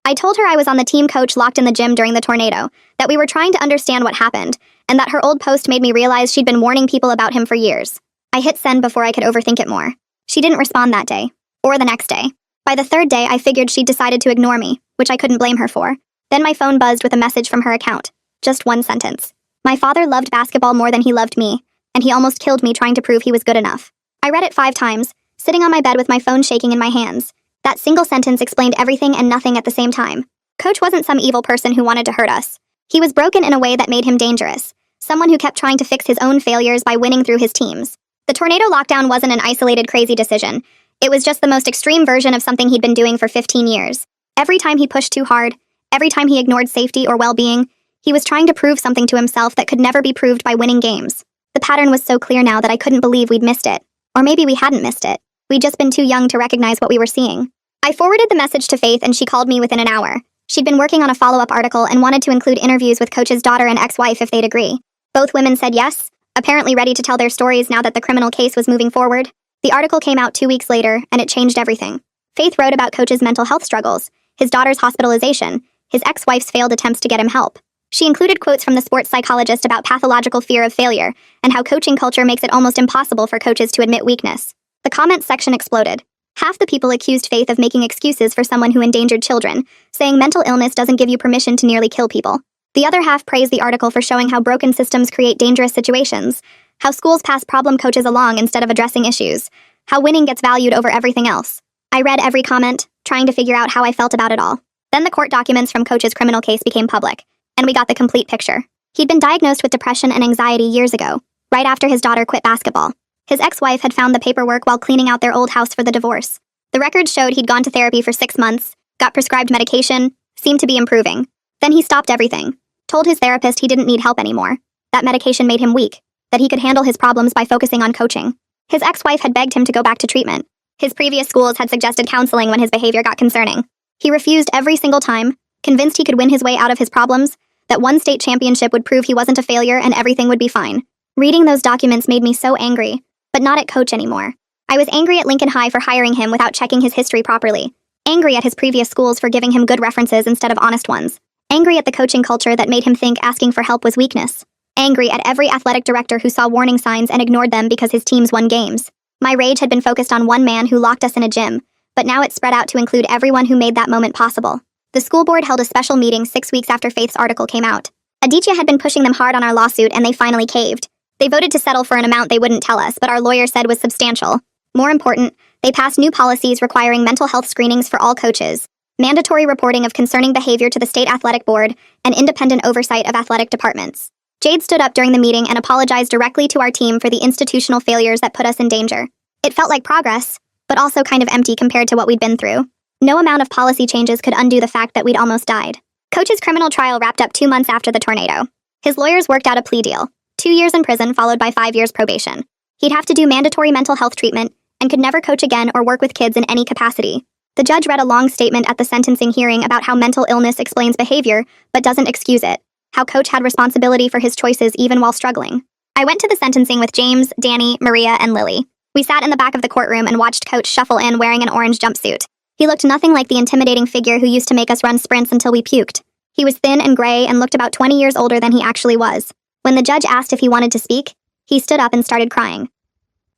A: I told her I was on the team Coach locked in the gym during the tornado, that we were trying to understand what happened, and that her old post made me realize she'd been warning people about him for years. I hit send before I could overthink it more. She didn't respond that day, or the next day. By the third day, I figured she'd decided to ignore me, which I couldn't blame her for. Then my phone buzzed with a message from her account. Just one sentence. My father loved basketball more than he loved me, and he almost killed me trying to prove he was good enough. I read it 5 times, sitting on my bed with my phone shaking in my hands. That single sentence explained everything and nothing at the same time. Coach wasn't some evil person who wanted to hurt us. He was broken in a way that made him dangerous. Someone who kept trying to fix his own failures by winning through his teams. The tornado lockdown wasn't an isolated crazy decision. It was just the most extreme version of something he'd been doing for 15 years. Every time he pushed too hard, every time he ignored safety or well-being, he was trying to prove something to himself that could never be proved by winning games. The pattern was so clear now that I couldn't believe we'd missed it. Or maybe we hadn't missed it. We'd just been too young to recognize what we were seeing. I forwarded the message to Faith and she called me within an hour. She'd been working on a follow-up article and wanted to include interviews with Coach's daughter and ex-wife if they'd agree. Both women said yes, apparently ready to tell their stories now that the criminal case was moving forward. The article came out 2 weeks later, and it changed everything. Faith wrote about Coach's mental health struggles, his daughter's hospitalization, his ex-wife's failed attempts to get him help. She included quotes from the sports psychologist about pathological fear of failure and how coaching culture makes it almost impossible for coaches to admit weakness. The comments section exploded. Half the people accused Faith of making excuses for someone who endangered children, saying mental illness doesn't give you permission to nearly kill people. The other half praised the article for showing how broken systems create dangerous situations, how schools pass problem coaches along instead of addressing issues, how winning gets valued over everything else. I read every comment, trying to figure out how I felt about it all. Then the court documents from Coach's criminal case became public, and we got the complete picture. He'd been diagnosed with depression and anxiety years ago, right after his daughter quit basketball. His ex-wife had found the paperwork while cleaning out their old house for the divorce. The records showed he'd gone to therapy for 6 months, got prescribed medication, seemed to be improving. Then he stopped everything, told his therapist he didn't need help anymore, that medication made him weak, that he could handle his problems by focusing on coaching. His ex-wife had begged him to go back to treatment. His previous schools had suggested counseling when his behavior got concerning. He refused every single time, convinced he could win his way out of his problems, that one state championship would prove he wasn't a failure and everything would be fine. Reading those documents made me so angry, but not at Coach anymore. I was angry at Lincoln High for hiring him without checking his history properly. Angry at his previous schools for giving him good references instead of honest ones. Angry at the coaching culture that made him think asking for help was weakness. Angry at every athletic director who saw warning signs and ignored them because his teams won games. My rage had been focused on one man who locked us in a gym, but now it spread out to include everyone who made that moment possible. The school board held a special meeting 6 weeks after Faith's article came out. Aditya had been pushing them hard on our lawsuit, and they finally caved. They voted to settle for an amount they wouldn't tell us, but our lawyer said was substantial. More important, they passed new policies requiring mental health screenings for all coaches, mandatory reporting of concerning behavior to the state athletic board, and independent oversight of athletic departments. Jade stood up during the meeting and apologized directly to our team for the institutional failures that put us in danger. It felt like progress, but also kind of empty compared to what we'd been through. No amount of policy changes could undo the fact that we'd almost died. Coach's criminal trial wrapped up 2 months after the tornado. His lawyers worked out a plea deal, 2 years in prison followed by 5 years probation. He'd have to do mandatory mental health treatment and could never coach again or work with kids in any capacity. The judge read a long statement at the sentencing hearing about how mental illness explains behavior but doesn't excuse it, how Coach had responsibility for his choices even while struggling. I went to the sentencing with James, Danny, Maria, and Lily. We sat in the back of the courtroom and watched Coach shuffle in wearing an orange jumpsuit. He looked nothing like the intimidating figure who used to make us run sprints until we puked. He was thin and gray and looked about 20 years older than he actually was. When the judge asked if he wanted to speak, he stood up and started crying.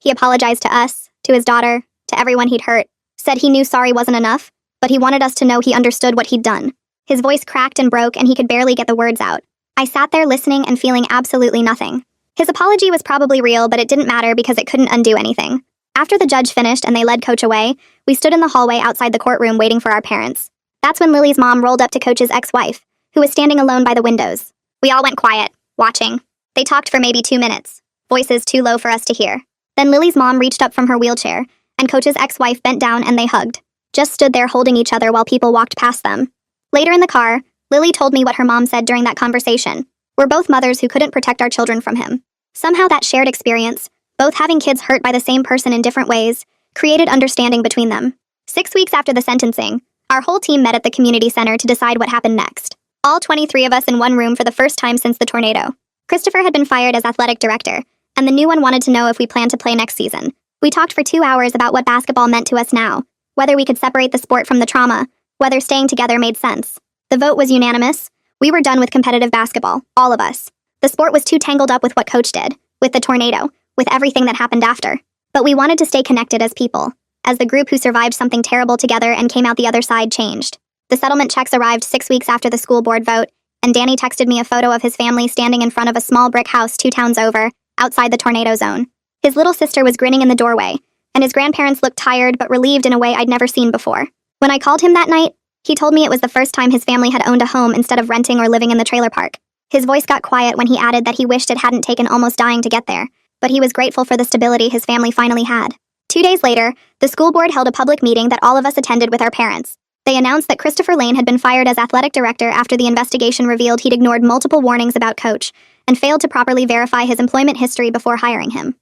A: He apologized to us, to his daughter, to everyone he'd hurt, said he knew sorry wasn't enough, but he wanted us to know he understood what he'd done. His voice cracked and broke and he could barely get the words out. I sat there listening and feeling absolutely nothing. His apology was probably real, but it didn't matter because it couldn't undo anything. After the judge finished and they led Coach away, we stood in the hallway outside the courtroom waiting for our parents. That's when Lily's mom rolled up to Coach's ex-wife, who was standing alone by the windows. We all went quiet, watching. They talked for maybe 2 minutes, voices too low for us to hear. Then Lily's mom reached up from her wheelchair, and Coach's ex-wife bent down and they hugged. Just stood there holding each other while people walked past them. Later in the car, Lily told me what her mom said during that conversation. We're both mothers who couldn't protect our children from him. Somehow that shared experience, both having kids hurt by the same person in different ways, created understanding between them. 6 weeks after the sentencing, our whole team met at the community center to decide what happened next. All 23 of us in one room for the first time since the tornado. Christopher had been fired as athletic director, and the new one wanted to know if we planned to play next season. We talked for 2 hours about what basketball meant to us now, whether we could separate the sport from the trauma, whether staying together made sense. The vote was unanimous. We were done with competitive basketball, all of us. The sport was too tangled up with what Coach did, with the tornado, with everything that happened after. But we wanted to stay connected as people, as the group who survived something terrible together and came out the other side changed. The settlement checks arrived 6 weeks after the school board vote, and Danny texted me a photo of his family standing in front of a small brick house 2 towns over, outside the tornado zone. His little sister was grinning in the doorway, and his grandparents looked tired but relieved in a way I'd never seen before. When I called him that night, he told me it was the first time his family had owned a home instead of renting or living in the trailer park. His voice got quiet when he added that he wished it hadn't taken almost dying to get there, but he was grateful for the stability his family finally had. 2 days later, the school board held a public meeting that all of us attended with our parents. They announced that Christopher Lane had been fired as athletic director after the investigation revealed he'd ignored multiple warnings about Coach and failed to properly verify his employment history before hiring him.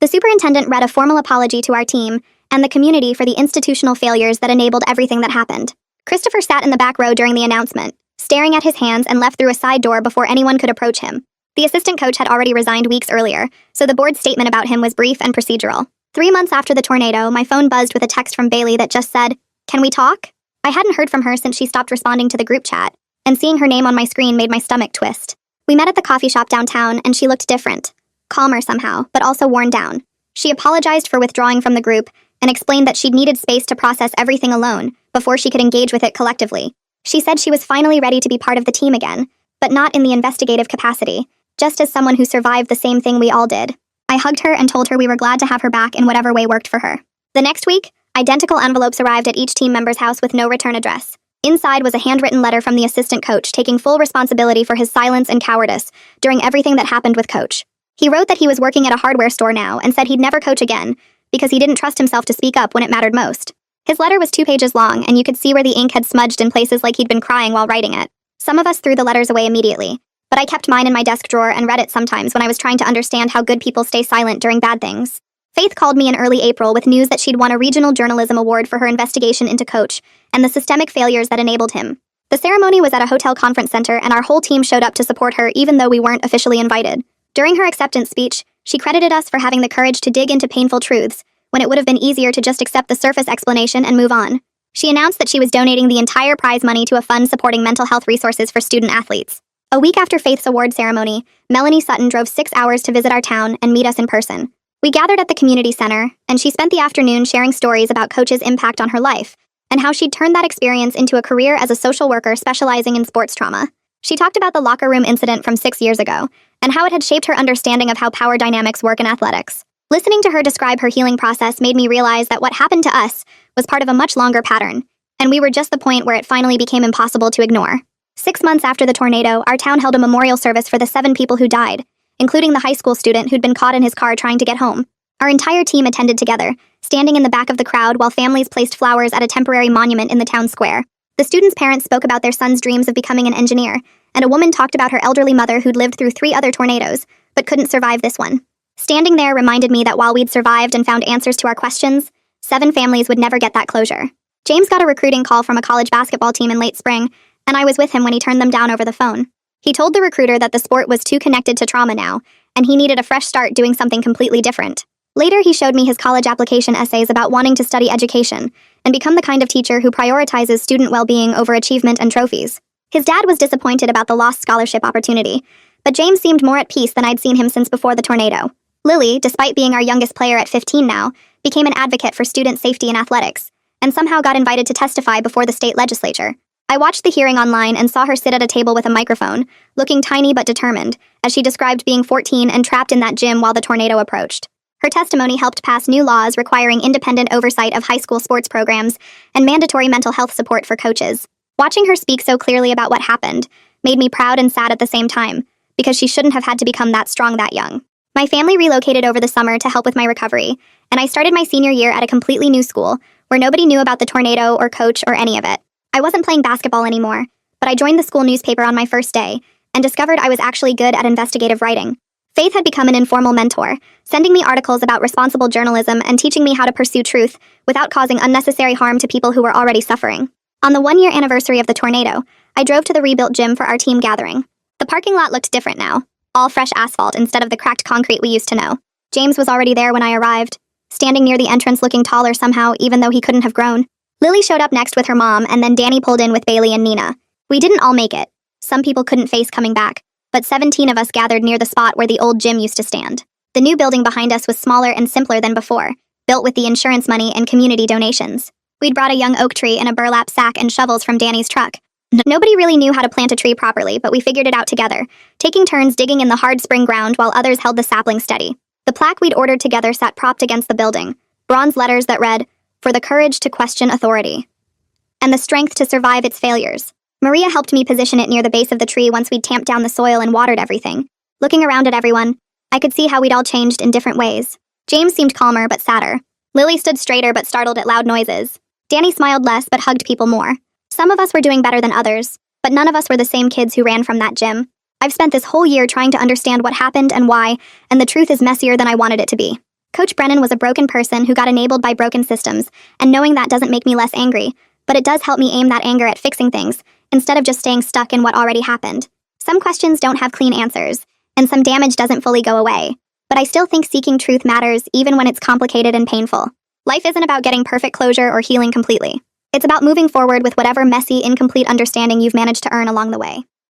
A: The superintendent read a formal apology to our team and the community for the institutional failures that enabled everything that happened. Christopher sat in the back row during the announcement, staring at his hands and left through a side door before anyone could approach him. The assistant coach had already resigned weeks earlier, so the board's statement about him was brief and procedural. 3 months after the tornado, my phone buzzed with a text from Bailey that just said, "Can we talk?" I hadn't heard from her since she stopped responding to the group chat, and seeing her name on my screen made my stomach twist. We met at the coffee shop downtown, and she looked different. Calmer somehow, but also worn down. She apologized for withdrawing from the group and explained that she'd needed space to process everything alone before she could engage with it collectively. She said she was finally ready to be part of the team again, but not in the investigative capacity, just as someone who survived the same thing we all did. I hugged her and told her we were glad to have her back in whatever way worked for her. The next week, identical envelopes arrived at each team member's house with no return address. Inside was a handwritten letter from the assistant coach taking full responsibility for his silence and cowardice during everything that happened with Coach. He wrote that he was working at a hardware store now and said he'd never coach again because he didn't trust himself to speak up when it mattered most. His letter was 2 pages long, and you could see where the ink had smudged in places like he'd been crying while writing it. Some of us threw the letters away immediately, but I kept mine in my desk drawer and read it sometimes when I was trying to understand how good people stay silent during bad things. Faith called me in early April with news that she'd won a regional journalism award for her investigation into Coach and the systemic failures that enabled him. The ceremony was at a hotel conference center, and our whole team showed up to support her even though we weren't officially invited. During her acceptance speech, she credited us for having the courage to dig into painful truths when it would have been easier to just accept the surface explanation and move on. She announced that she was donating the entire prize money to a fund supporting mental health resources for student athletes. A week after Faith's award ceremony, Melanie Sutton drove 6 hours to visit our town and meet us in person. We gathered at the community center, and she spent the afternoon sharing stories about Coach's impact on her life and how she'd turned that experience into a career as a social worker specializing in sports trauma. She talked about the locker room incident from 6 years ago and how it had shaped her understanding of how power dynamics work in athletics. Listening to her describe her healing process made me realize that what happened to us was part of a much longer pattern, and we were just the point where it finally became impossible to ignore. 6 months after the tornado, our town held a memorial service for the 7 people who died, including the high school student who'd been caught in his car trying to get home. Our entire team attended together, standing in the back of the crowd while families placed flowers at a temporary monument in the town square. The students' parents spoke about their son's dreams of becoming an engineer, and a woman talked about her elderly mother who'd lived through 3 other tornadoes, but couldn't survive this one. Standing there reminded me that while we'd survived and found answers to our questions, 7 families would never get that closure. James got a recruiting call from a college basketball team in late spring, and I was with him when he turned them down over the phone. He told the recruiter that the sport was too connected to trauma now, and he needed a fresh start doing something completely different. Later, he showed me his college application essays about wanting to study education and become the kind of teacher who prioritizes student well-being over achievement and trophies. His dad was disappointed about the lost scholarship opportunity, but James seemed more at peace than I'd seen him since before the tornado. Lily, despite being our youngest player at 15 now, became an advocate for student safety in athletics, and somehow got invited to testify before the state legislature. I watched the hearing online and saw her sit at a table with a microphone, looking tiny but determined, as she described being 14 and trapped in that gym while the tornado approached. Her testimony helped pass new laws requiring independent oversight of high school sports programs and mandatory mental health support for coaches. Watching her speak so clearly about what happened made me proud and sad at the same time, because she shouldn't have had to become that strong that young. My family relocated over the summer to help with my recovery, and I started my senior year at a completely new school where nobody knew about the tornado or coach or any of it. I wasn't playing basketball anymore, but I joined the school newspaper on my first day and discovered I was actually good at investigative writing. Faith had become an informal mentor, sending me articles about responsible journalism and teaching me how to pursue truth without causing unnecessary harm to people who were already suffering. On the 1-year anniversary of the tornado, I drove to the rebuilt gym for our team gathering. The parking lot looked different now, all fresh asphalt instead of the cracked concrete we used to know. James was already there when I arrived, standing near the entrance looking taller somehow, even though he couldn't have grown. Lily showed up next with her mom, and then Danny pulled in with Bailey and Nina. We didn't all make it. Some people couldn't face coming back, but 17 of us gathered near the spot where the old gym used to stand. The new building behind us was smaller and simpler than before, built with the insurance money and community donations. We'd brought a young oak tree in a burlap sack and shovels from Danny's truck. Nobody really knew how to plant a tree properly, but we figured it out together, taking turns digging in the hard spring ground while others held the sapling steady. The plaque we'd ordered together sat propped against the building, bronze letters that read, "For the courage to question authority," and the strength to survive its failures. Maria helped me position it near the base of the tree once we'd tamped down the soil and watered everything. Looking around at everyone, I could see how we'd all changed in different ways. James seemed calmer but sadder. Lily stood straighter but startled at loud noises. Danny smiled less but hugged people more. Some of us were doing better than others, but none of us were the same kids who ran from that gym. I've spent this whole year trying to understand what happened and why, and the truth is messier than I wanted it to be. Coach Brennan was a broken person who got enabled by broken systems, and knowing that doesn't make me less angry, but it does help me aim that anger at fixing things, instead of just staying stuck in what already happened. Some questions don't have clean answers, and some damage doesn't fully go away, but I still think seeking truth matters even when it's complicated and painful. Life isn't about getting perfect closure or healing completely. It's about moving forward with whatever messy, incomplete understanding you've managed to earn along the way.